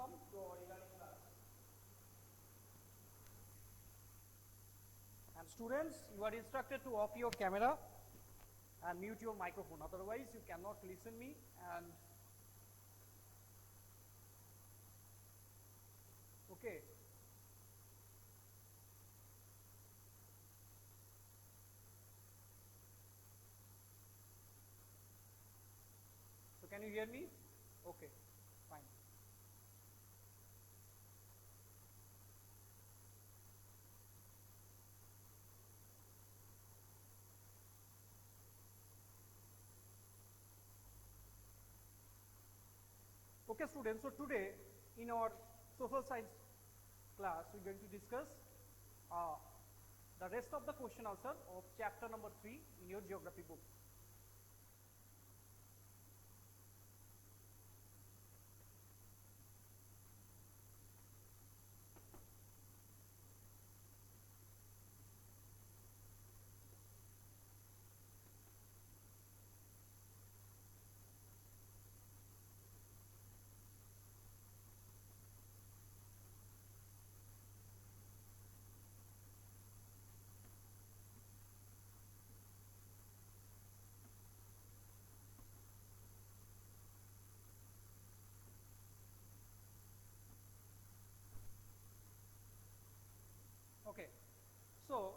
welcome to our e-learning class. And students, you are instructed to off your camera and mute your microphone, otherwise you cannot listen me. And okay, so can you hear me? Okay, fine. Okay students, so today in our social science class we are going to discuss the rest of the question answer of chapter number 3 in your geography book. Okay, so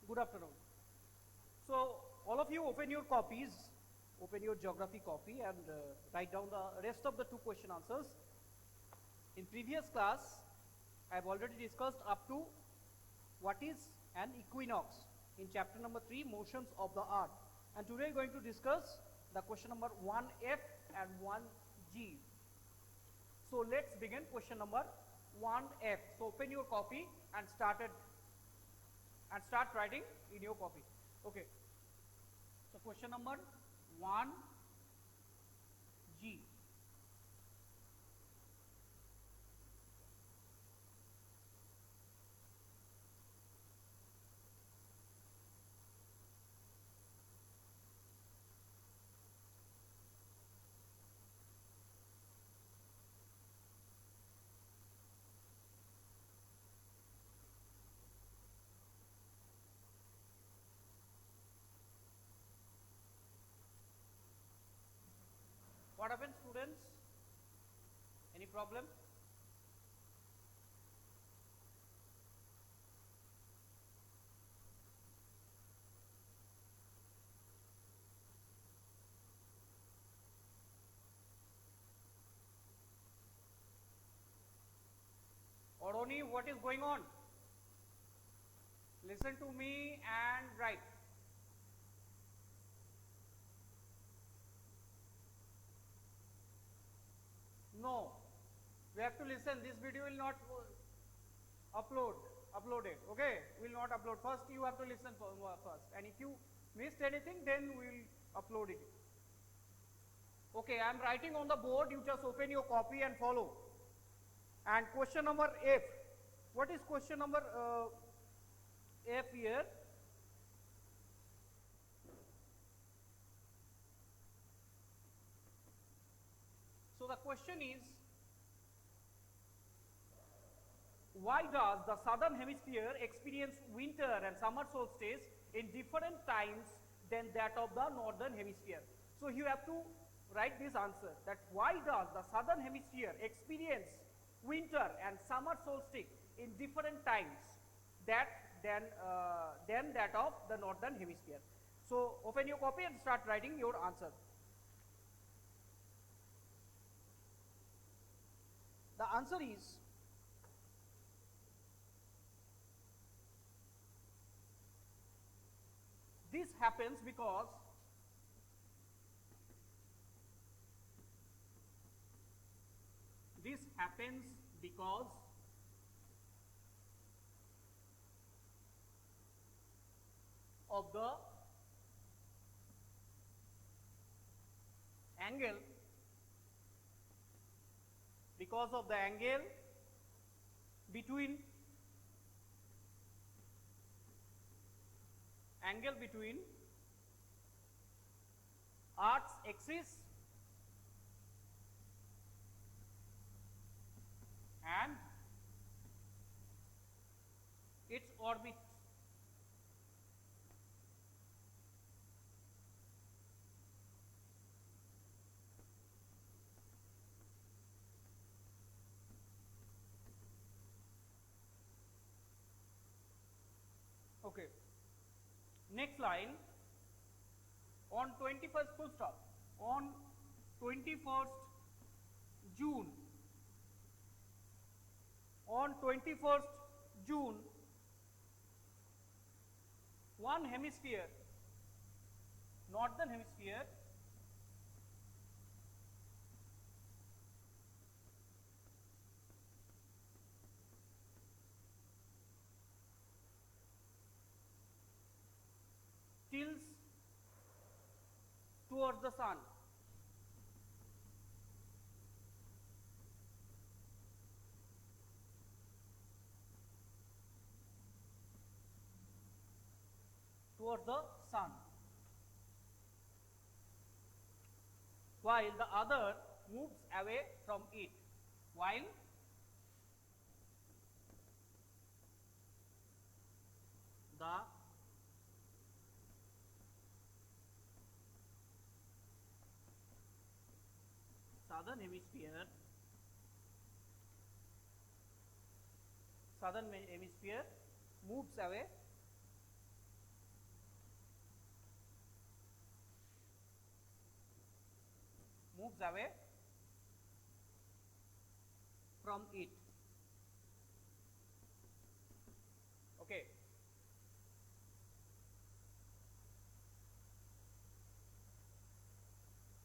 good afternoon. So all of you open your copies, open your geography copy and write down the rest of the 2 question answers. In previous class, I have already discussed up to what is an equinox in chapter number 3, motions of the earth. And today we are going to discuss the question number 1F and 1G. So let's begin question number 1F. So open your copy and start writing in your copy. Okay. So question number 1G. What happened, students? Any problem? Oroni, what is going on? Listen to me and write. No, we have to listen. This video will not uploaded. Okay, we will not upload. First, you have to listen first. And if you missed anything, then we will upload it. Okay, I am writing on the board. You just open your copy and follow. And question number F. What is question number F here? So the question is, why does the southern hemisphere experience winter and summer solstice in different times than that of the northern hemisphere? So you have to write this answer, that why does the southern hemisphere experience winter and summer solstice in different times than that of the northern hemisphere. So open your copy and start writing your answer. The answer is, this happens because of the angle, between Earth's axis its orbit. Okay. Next line, on 21st, full stop, on 21st June, on 21st June, one hemisphere, northern hemisphere, tilts towards the sun. Towards the sun, while the other moves away from it. While the southern hemisphere moves away from it. Okay.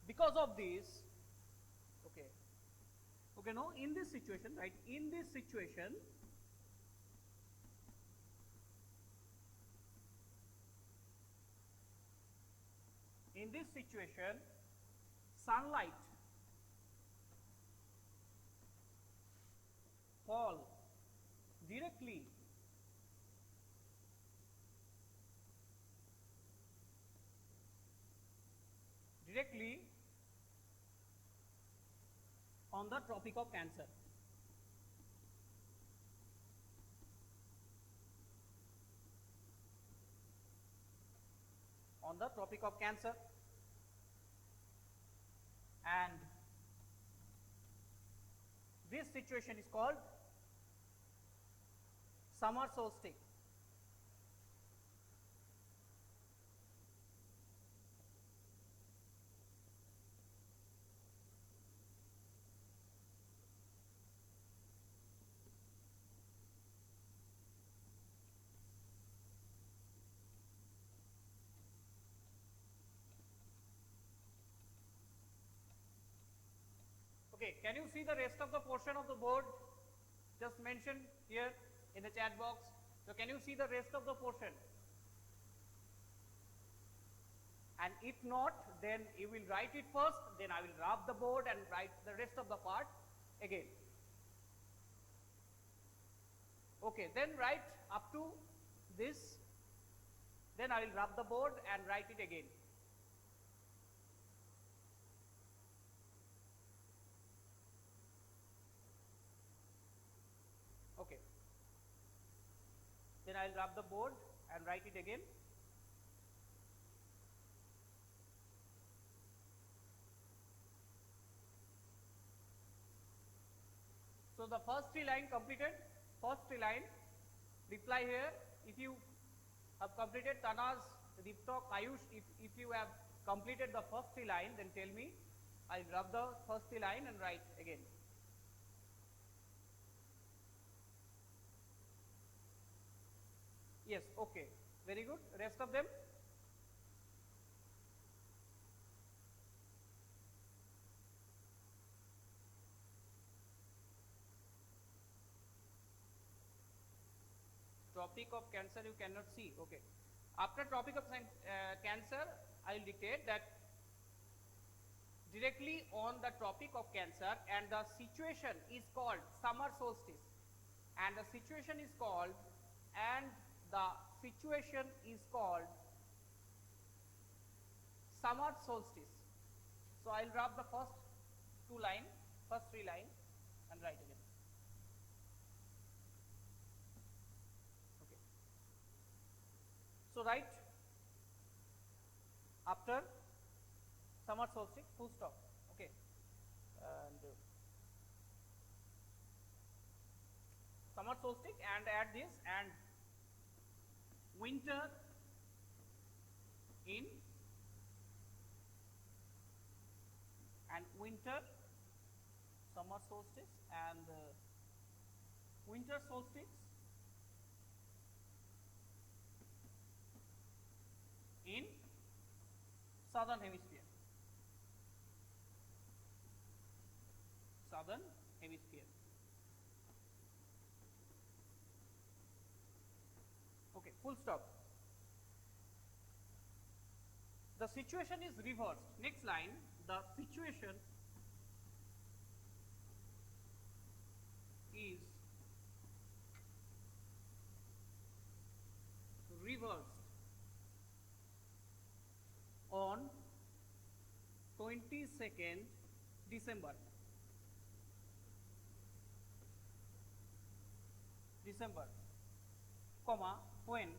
Because of this, okay, now in this situation, right, in this situation, sunlight fall directly on the Tropic of Cancer. On the Tropic of Cancer, and this situation is called summer solstice. Okay, can you see the rest of the portion of the board just mentioned here in the chat box? So can you see the rest of the portion? And if not, then you will write it first, then I will rub the board and write the rest of the part again. Okay, then write up to this, then I will rub the board and write it again. Okay. Then I will rub the board and write it again. So the first three line completed, reply here. If you have completed, Tanas, Deeptok, Ayush, if you have completed the first three line, then tell me. I'll rub the first three line and write again. Yes, okay, very good. Rest of them? Tropic of Cancer you cannot see. Okay. After Tropic of Cancer, I will dictate that directly on the Tropic of Cancer, and the situation is called summer solstice, and the situation is called summer solstice. So I will rub the first three line and write again. Okay. So write after summer solstice, full stop. Okay, and summer solstice, and add this, and winter in, and winter, summer solstice, and winter solstice in southern hemisphere. Southern hemisphere. Okay, full stop. The situation is reversed. Next line, the situation is reversed on 22nd December. December, comma, when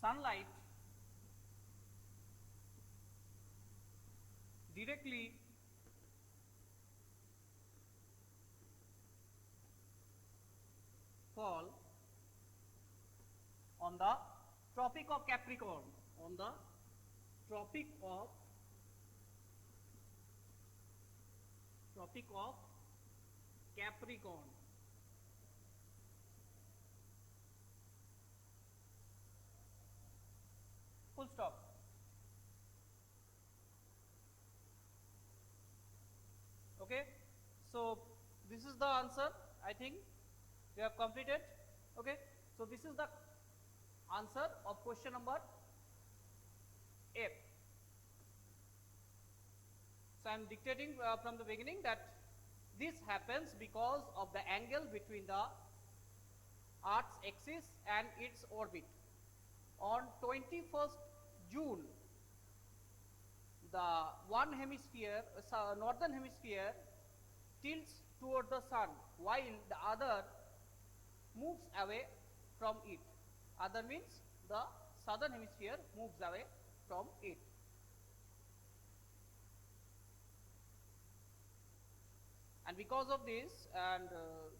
sunlight directly fall on the Tropic of Capricorn, on the Tropic of Capricorn. Full stop. Okay, so this is the answer. I think we have completed. Okay, so this is the answer of question number F. So I am dictating from the beginning that this happens because of the angle between the Earth's axis and its orbit. On 21st June, the one hemisphere, northern hemisphere, tilts toward the sun, while the other moves away from it. Other means the southern hemisphere moves away from it. And because of this, and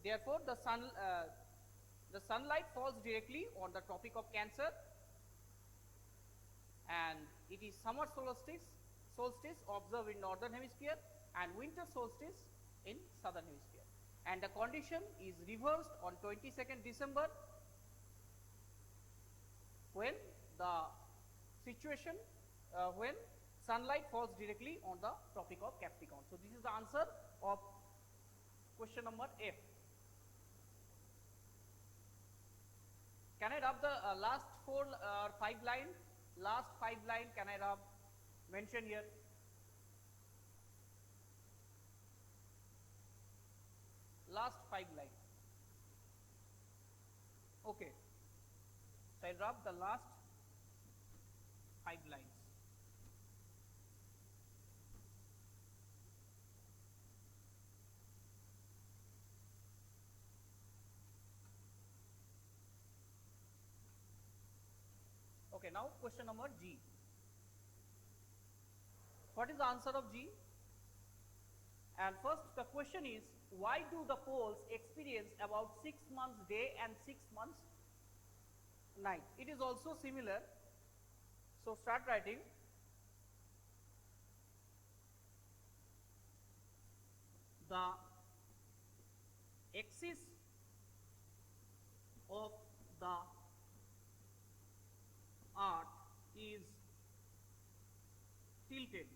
therefore the sunlight falls directly on the Tropic of Cancer, and it is summer solstice observed in northern hemisphere and winter solstice in southern hemisphere. And the condition is reversed on 22nd December when the situation, when sunlight falls directly on the Tropic of Capricorn. So this is the answer of question number F. Can I rub the last 4 or 5 line? Last 5 line, can I rub? Mention here. Last 5 line. Okay. So I rub the last 5 lines. Okay, now question number G. What is the answer of G? And first the question is, why do the poles experience about 6 months day and 6 months night? It is also similar. So start writing. The axis of the Earth is tilted.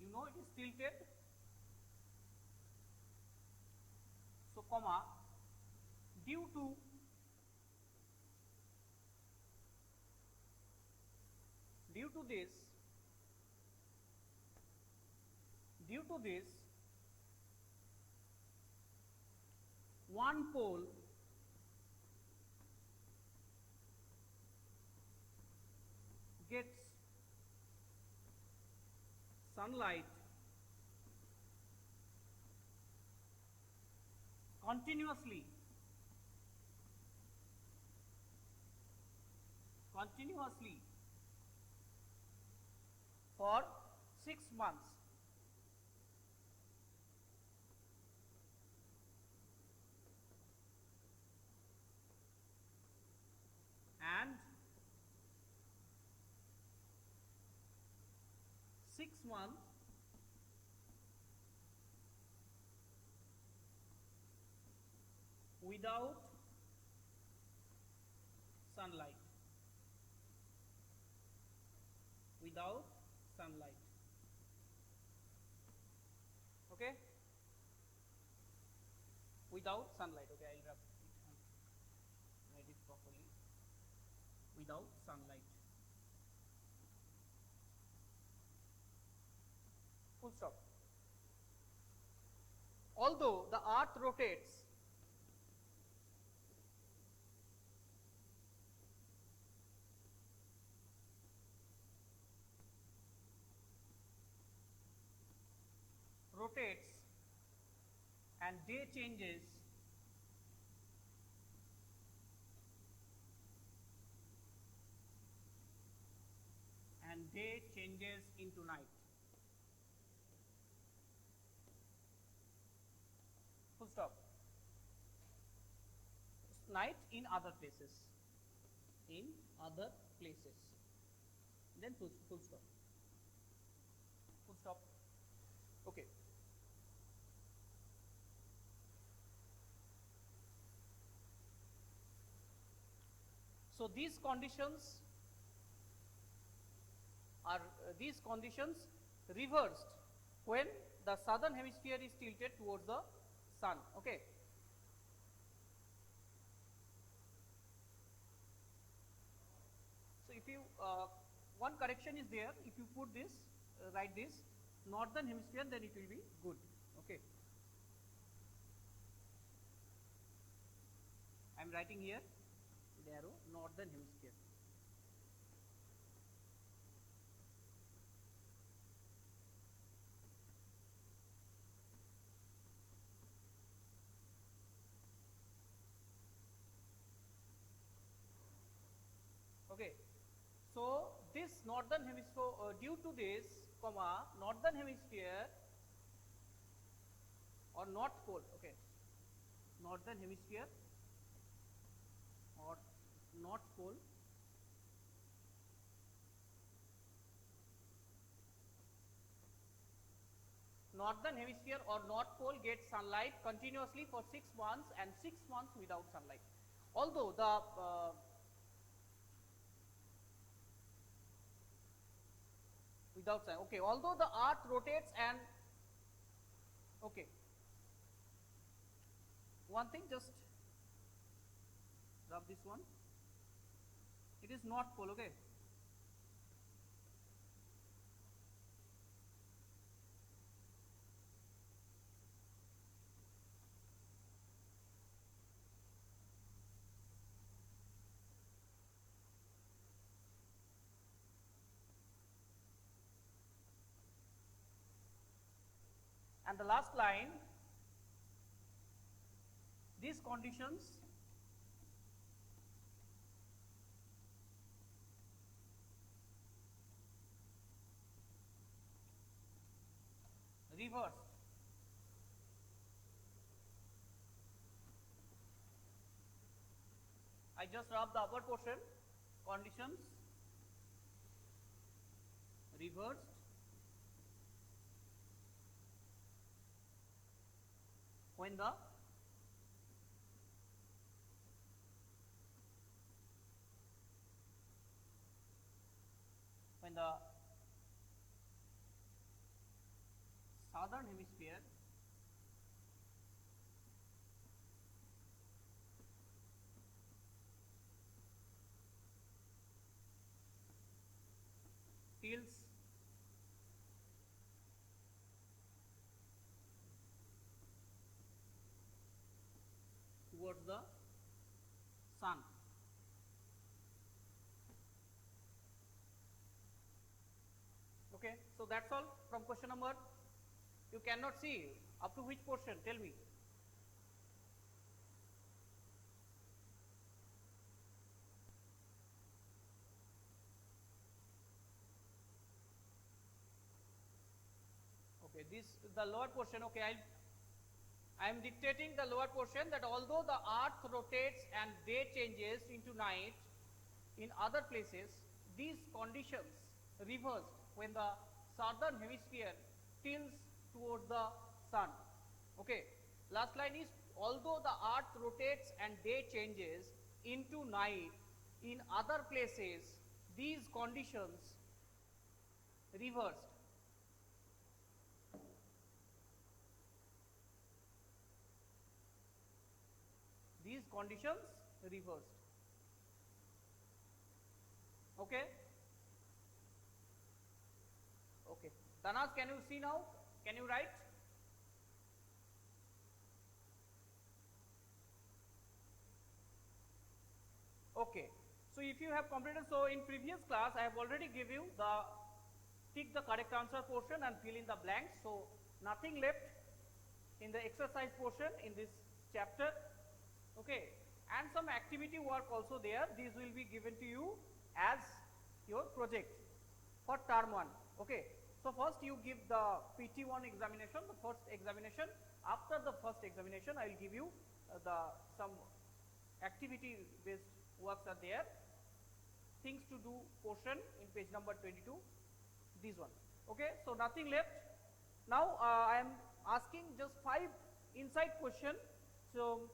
You know it is tilted. So comma, due to this one pole gets sunlight continuously for 6 months and 6 months without sunlight. Without sunlight. Okay? Without sunlight. Okay, I'll write it properly. Without sunlight. Full stop. Although the earth rotates and day changes into night. Full stop. Night in other places. In other places. Then full stop. Full stop. Okay. So these conditions are reversed when the southern hemisphere is tilted towards the sun. Okay. So if you one correction is there, if you put this, write this northern hemisphere, then it will be good. Okay. I am writing here the arrow northern hemisphere. Okay. So this northern hemisphere, due to this, northern hemisphere or north pole, okay, northern hemisphere or north pole gets sunlight continuously for 6 months and 6 months without sunlight. Although the without sun, okay, although the earth rotates and okay, one thing, just rub this one, it is north pole. Okay. And the last line, these conditions reversed I just rub the upper portion, conditions reversed when the southern hemisphere tilts towards the sun. Okay, so that's all from question number. You cannot see up to which portion? Tell me. this the lower portion. Okay, I am dictating the lower portion, that although the earth rotates and day changes into night in other places, these conditions reversed when the southern hemisphere tilts toward the sun. Okay, last line is, although the earth rotates and day changes into night in other places, these conditions reversed. These conditions reversed. Okay. Okay. Tanas, can you see now? Can you write? Okay. So if you have completed, so in previous class I have already give you the tick the correct answer portion and fill in the blanks. So nothing left in the exercise portion in this chapter. Okay, and some activity work also there. These will be given to you as your project for term 1. Okay, so first you give the PT1 examination, the first examination. After the first examination, I will give you some activity based works are there. Things to do portion in page number 22. This one. Okay, so nothing left. Now I am asking just 5 inside question. So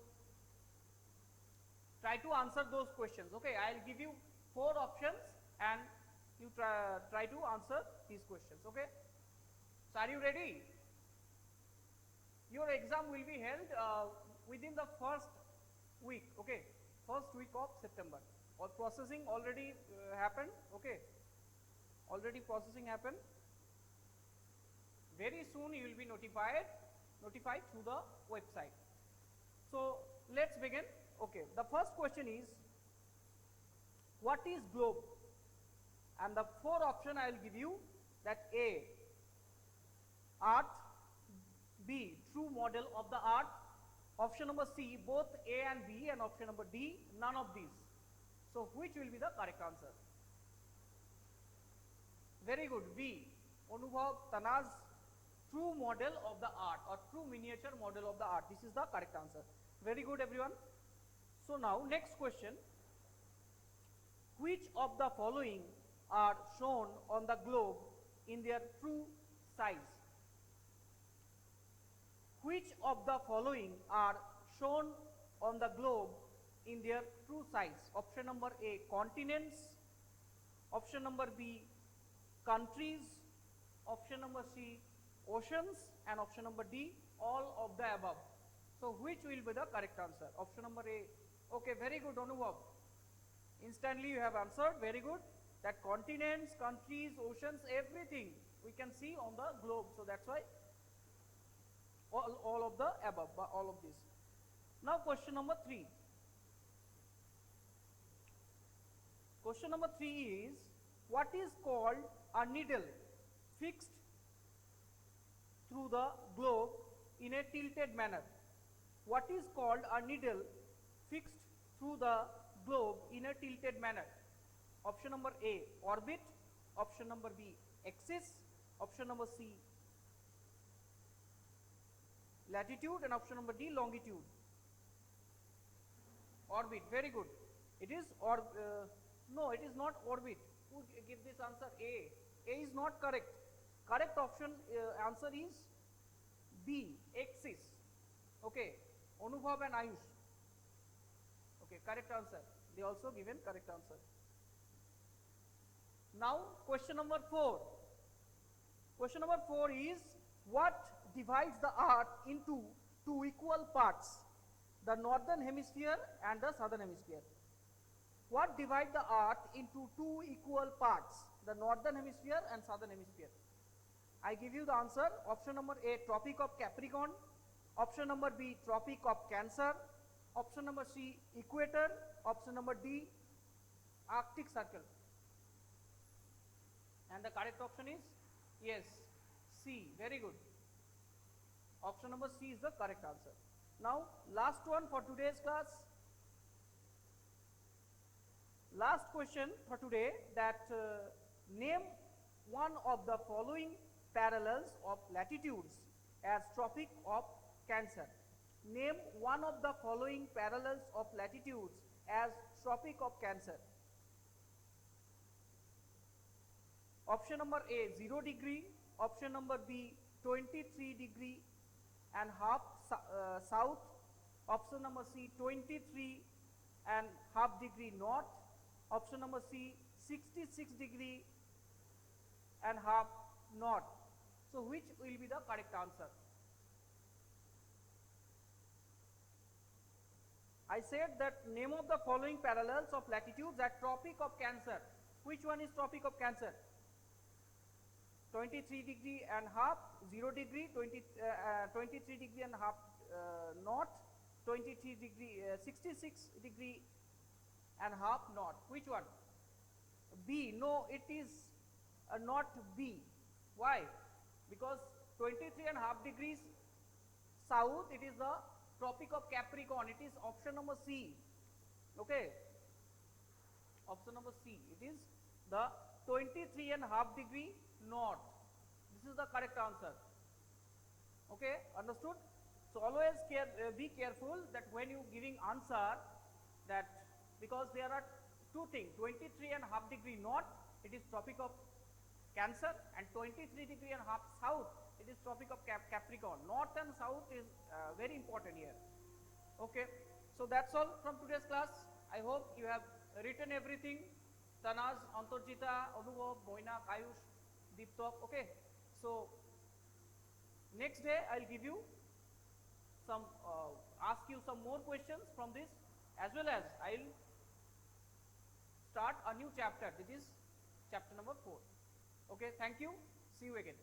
try to answer those questions. Okay, I will give you 4 options and you try to answer these questions. Okay, so are you ready? Your exam will be held within the first week. Okay, first week of September. Or processing already happened. Okay, already processing happened. Very soon you will be notified through the website. So let's begin. Okay, the first question is, what is globe? And the 4 option I will give you, that A, earth, B, true model of the earth, option number C, both A and B, and option number D, none of these. So which will be the correct answer? Very good, B, Anubhav, Tanaz, true model of the earth or true miniature model of the earth. This is the correct answer. Very good, everyone. So now next question, which of the following are shown on the globe in their true size? Which of the following are shown on the globe in their true size? Option number A, continents. Option number B, countries. Option number C, oceans. And option number D, all of the above. So which will be the correct answer? Option number A. Okay, very good, Anubhav. Instantly you have answered. Very good. That continents, countries, oceans, everything we can see on the globe. So that's why all of the above, all of this. Now question number 3. Question number 3 is, what is called a needle fixed through the globe in a tilted manner? What is called a needle fixed through the globe in a tilted manner? Option number A, orbit. Option number B, axis. Option number C, latitude. And option number D, longitude. Orbit, very good. It is no, it is not orbit. Who give this answer? A. A is not correct. Correct option answer is B, axis. Okay, Anubhav and Ayush. Okay, correct answer. They also given correct answer. Now question number 4. Question number 4 is, what divides the earth into 2 equal parts, the northern hemisphere and the southern hemisphere? What divides the earth into 2 equal parts, the northern hemisphere and southern hemisphere? I give you the answer. Option number A, Tropic of Capricorn. Option number B, Tropic of Cancer. Option number C, Equator. Option number D, Arctic Circle. And the correct option is, yes, C. Very good. Option number C is the correct answer. Now last one for today's class. Last question for today, that name one of the following parallels of latitudes as Tropic of Cancer. Name one of the following parallels of latitudes as Tropic of Cancer. Option number A 0 degree, option number B 23 degree and half south, option number C 23 and half degree north, option number C 66 degree and half north. So which will be the correct answer? I said that name of the following parallels of latitudes at Tropic of Cancer. Which one is Tropic of Cancer? 23 degree and half, 0 degree, 23 degree and half north, 23 degree, 66 degree and half north. Which one? B. No, it is not B. Why? Because 23 and half degrees south, it is the Tropic of Capricorn. It is option number C. Okay. Option number C. It is the 23 and half degree north. This is the correct answer. Okay, understood? So always be careful that when you giving answer, that because there are two things, 23 and half degree north, it is Tropic of Cancer, and 23 degree and half south, it is Tropic of Capricorn. North and south is very important here. Okay, so that's all from today's class. I hope you have written everything. Tanaz, Antarjita, Anubhav, Moina, Ayush, Deeptok. Okay, so next day I'll give you some, ask you some more questions from this, as well as I'll start a new chapter. This is chapter number 4. Okay, thank you. See you again.